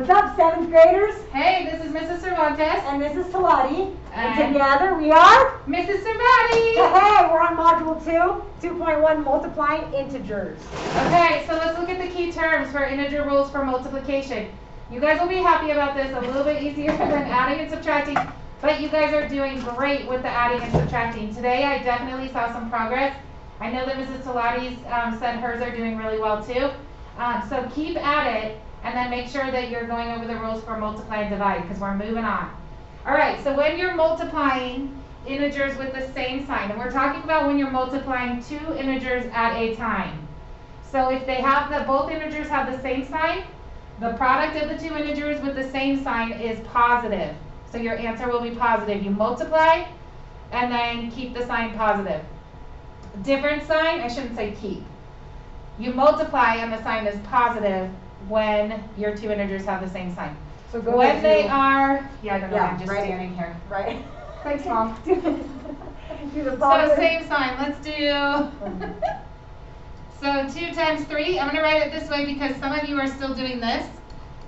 What's up, 7th graders? Hey, this is Mrs. Cervantes. And this is Talati. And together we are Mrs. Cervantes. Hey, we're on Module 2, 2.1, multiplying integers. Okay, so let's look at the key terms for integer rules for multiplication. You guys will be happy about this, a little bit easier than adding and subtracting, but you guys are doing great with the adding and subtracting. Today I definitely saw some progress. I know that Mrs. Talati said hers are doing really well too. So keep at it. And then make sure that you're going over the rules for multiply and divide because we're moving on. All right, so when you're multiplying integers with the same sign, and we're talking about when you're multiplying two integers at a time. So if they have both integers have the same sign, the product of the two integers with the same sign is positive. So your answer will be positive. You multiply and then keep the sign positive. Different sign, I shouldn't say keep. You multiply and the sign is positive when your two integers have the same sign. So go when they are, I don't know, yeah, I'm just right standing here. Right. Thanks, Mom. Do the So same sign, let's do, so 2 times 3, I'm going to write it this way because some of you are still doing this,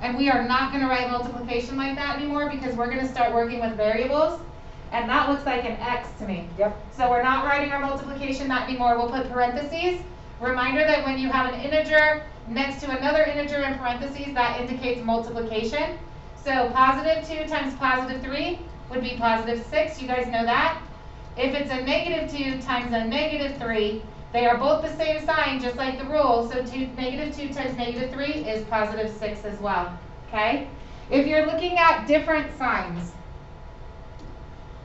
and we are not going to write multiplication like that anymore because we're going to start working with variables, and that looks like an X to me. Yep. So we're not writing our multiplication that anymore, we'll put parentheses. Reminder that when you have an integer next to another integer in parentheses, that indicates multiplication. So positive 2 times positive 3 would be positive 6. You guys know that. If it's a negative 2 times a negative 3, they are both the same sign, just like the rule. So negative 2 times negative 3 is positive 6 as well. Okay? If you're looking at different signs,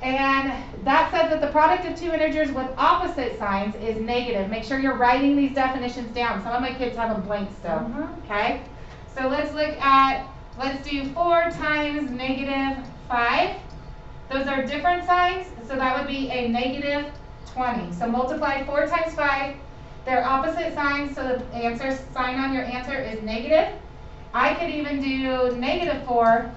and that says that the product of two integers with opposite signs is negative. Make sure you're writing these definitions down. Some of my kids have them blank still. Okay? So let's do 4 times negative 5. Those are different signs, so that would be a negative 20. So multiply 4 times 5. They're opposite signs, so the sign on your answer is negative. I could even do negative 4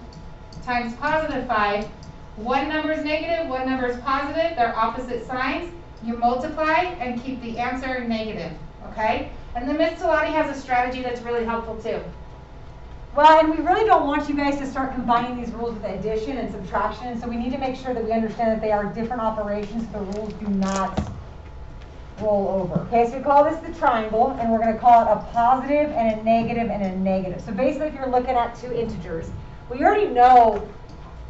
times positive 5. One number is negative, one number is positive. They're opposite signs. You multiply and keep the answer negative, okay? And then Ms. Talati has a strategy that's really helpful too. Well, and we really don't want you guys to start combining these rules with addition and subtraction, so we need to make sure that we understand that they are different operations. The rules do not roll over. Okay, so we call this the triangle, and we're going to call it a positive and a negative and a negative. So basically, if you're looking at two integers, we already know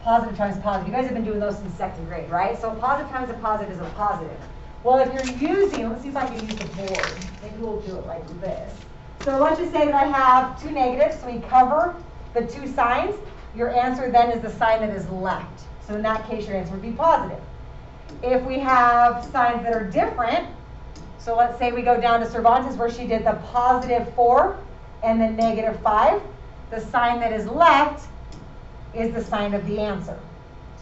positive times positive. You guys have been doing those since 2nd grade, right? So a positive times a positive is a positive. Well, if you're using, let's see if I can use the board. Maybe we'll do it like this. So let's just say that I have two negatives, so we cover the two signs. Your answer then is the sign that is left. So in that case, your answer would be positive. If we have signs that are different, so let's say we go down to Cervantes where she did the positive 4 and the negative 5, the sign that is left is the sign of the answer.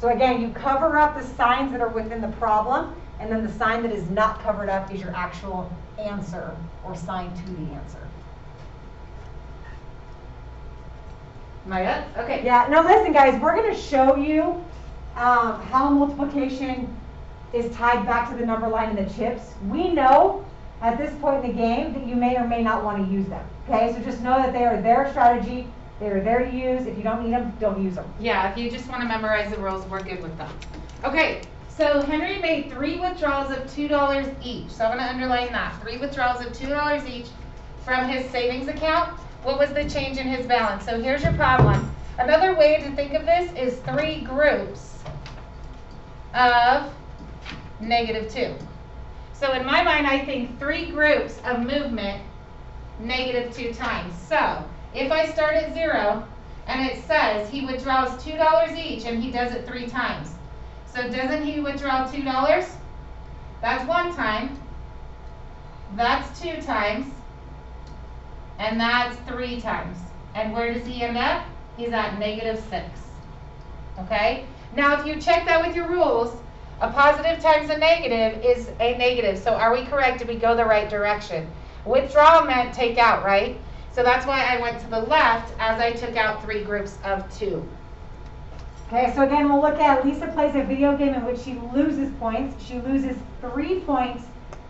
So again, you cover up the signs that are within the problem, and then the sign that is not covered up is your actual answer or sign to the answer. Am I up? Okay. Yeah, now listen guys, we're going to show you how multiplication is tied back to the number line in the chips. We know at this point in the game that you may or may not want to use them. Okay, so just know that they are their strategy. They're there to use. If you don't need them, don't use them. Yeah, if you just want to memorize the rules, we're good with them. Okay, so Henry made 3 withdrawals of $2 each. So I'm going to underline that. 3 withdrawals of $2 each from his savings account. What was the change in his balance? So here's your problem. Another way to think of this is 3 groups of -2. So in my mind, I think 3 groups of movement -2 times. So if I start at 0 and it says he withdraws $2 each and he does it 3 times. So doesn't he withdraw $2? That's 1 time. That's 2 times. And that's 3 times. And where does he end up? He's at -6. Okay? Now if you check that with your rules, a positive times a negative is a negative. So are we correct? Did we go the right direction? Withdrawal meant take out, right? So that's why I went to the left as I took out 3 groups of 2. Okay, so again, we'll look at Lisa plays a video game in which she loses points. She loses 3 points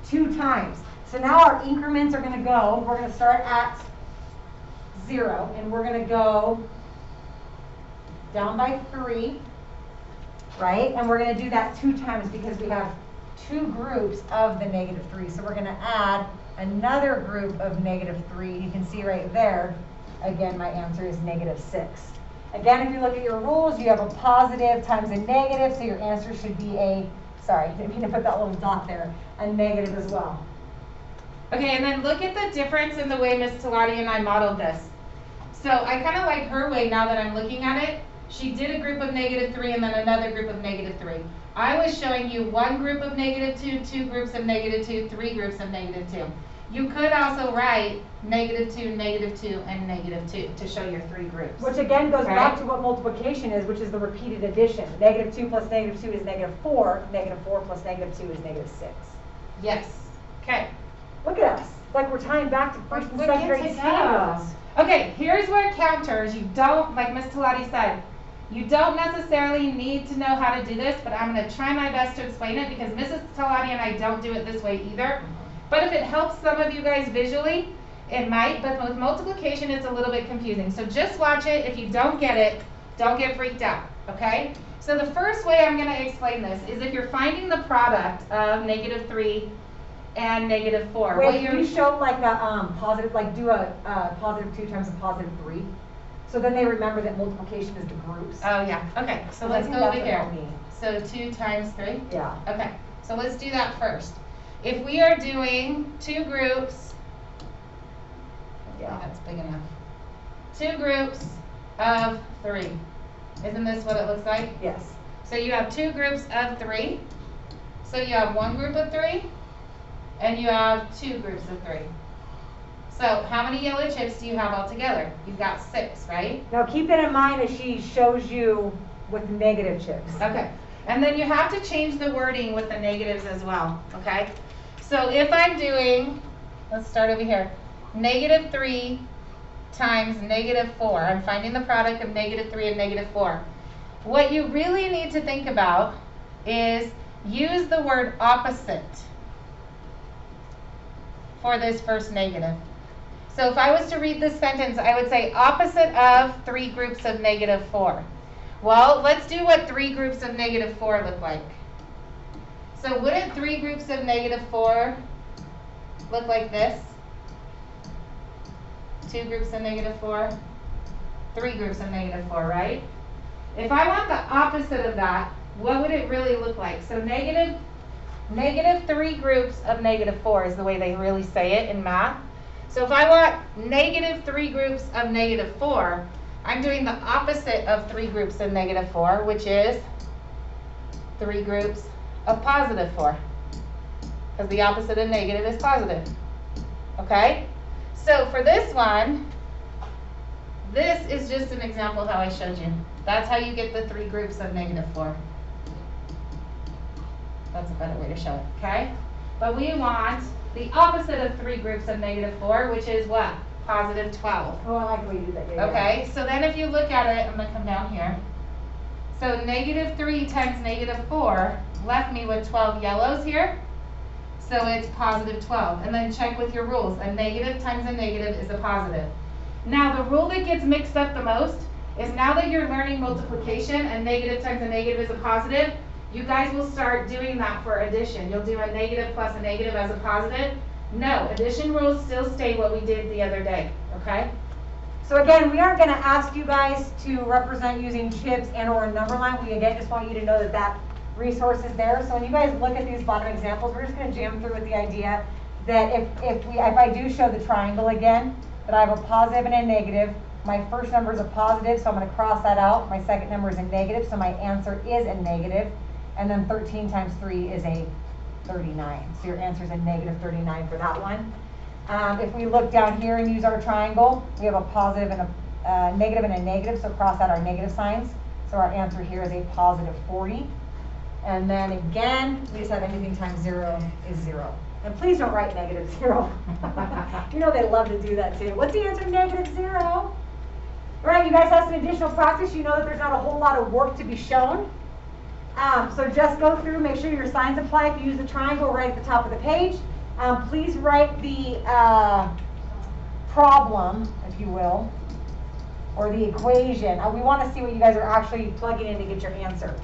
2 times. So now our increments are going to go, we're going to start at 0, and we're going to go down by 3, right? And we're going to do that 2 times because we have 2 groups of the -3. So we're going to add another group of -3. You can see right there, again, my answer is -6. Again, if you look at your rules, you have a positive times a negative, so your answer should be a, sorry, didn't mean to put that little dot there, a negative as well. Okay, and then look at the difference in the way Miss Talati and I modeled this. So I kind of like her way now that I'm looking at it. She did a group of -3 and then another group of -3. I was showing you one group of -2, 2 groups of -2, 3 groups of -2. You could also write -2, -2, and -2 to show your 3 groups. Which again goes back to what multiplication is, which is the repeated addition. -2 plus -2 is -4. -4 plus -2 is -6. Yes. Okay. Look at us. It's like we're tying back to first and second grade standards. Okay, here's where counters, you don't, like Miss Talati said, you don't necessarily need to know how to do this, but I'm going to try my best to explain it because Mrs. Talati and I don't do it this way either. But if it helps some of you guys visually, it might, but with multiplication it's a little bit confusing. So just watch it. If you don't get it, don't get freaked out, okay? So the first way I'm going to explain this is if you're finding the product of -3 and -4. Wait, can you show like a positive, like do a +2 times a +3? So then they remember that multiplication is the groups. Oh yeah, okay, so let's go over here. So 2 times 3? Yeah. Okay, so let's do that first. If we are doing 2 groups, Yeah. that's big enough. 2 groups of 3. Isn't this what it looks like? Yes. So you have 2 groups of 3. So you have 1 group of 3, and you have 2 groups of 3. So how many yellow chips do you have altogether? You've got 6, right? Now keep that in mind as she shows you with negative chips. Okay, and then you have to change the wording with the negatives as well, okay? So if I'm doing, let's start over here, -3 times -4, I'm finding the product of -3 and -4. What you really need to think about is use the word opposite for this first negative. So if I was to read this sentence, I would say opposite of 3 groups of -4. Well, let's do what 3 groups of -4 look like. So wouldn't 3 groups of -4 look like this? 2 groups of -4, 3 groups of -4, right? If I want the opposite of that, what would it really look like? So negative 3 groups of -4 is the way they really say it in math. So if I want -3 groups of -4, I'm doing the opposite of 3 groups of -4, which is 3 groups of +4. Because the opposite of negative is positive. Okay? So for this one, this is just an example of how I showed you. That's how you get the 3 groups of -4. That's a better way to show it, okay? But we want the opposite of 3 groups of -4, which is what? +12. Oh, I like the way you do that. Yeah, Okay, so then if you look at it, I'm going to come down here. So -3 times -4 left me with 12 yellows here. So it's +12. And then check with your rules. A negative times a negative is a positive. Now the rule that gets mixed up the most is now that you're learning multiplication, a negative times a negative is a positive, you guys will start doing that for addition. You'll do a negative plus a negative as a positive. No, addition rules still stay what we did the other day, okay? So again, we aren't going to ask you guys to represent using chips and or a number line. We again just want you to know that that resource is there. So when you guys look at these bottom examples, we're just going to jam through with the idea that if I do show the triangle again, that I have a positive and a negative. My first number is a positive, so I'm going to cross that out. My second number is a negative, so my answer is a negative. And then 13 times 3 is a 39. So your answer is a -39 for that one. If we look down here and use our triangle, we have a positive and a negative and a negative, so cross out our negative signs. So our answer here is a +40. And then again, we just have anything times 0 is 0. And please don't write -0. You know they love to do that too. What's the answer to -0? All right, you guys have some additional practice. You know that there's not a whole lot of work to be shown. So just go through, make sure your signs apply. If you use the triangle right at the top of the page, please write the problem, if you will, or the equation. We want to see what you guys are actually plugging in to get your answer.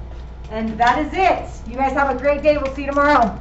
And that is it. You guys have a great day. We'll see you tomorrow.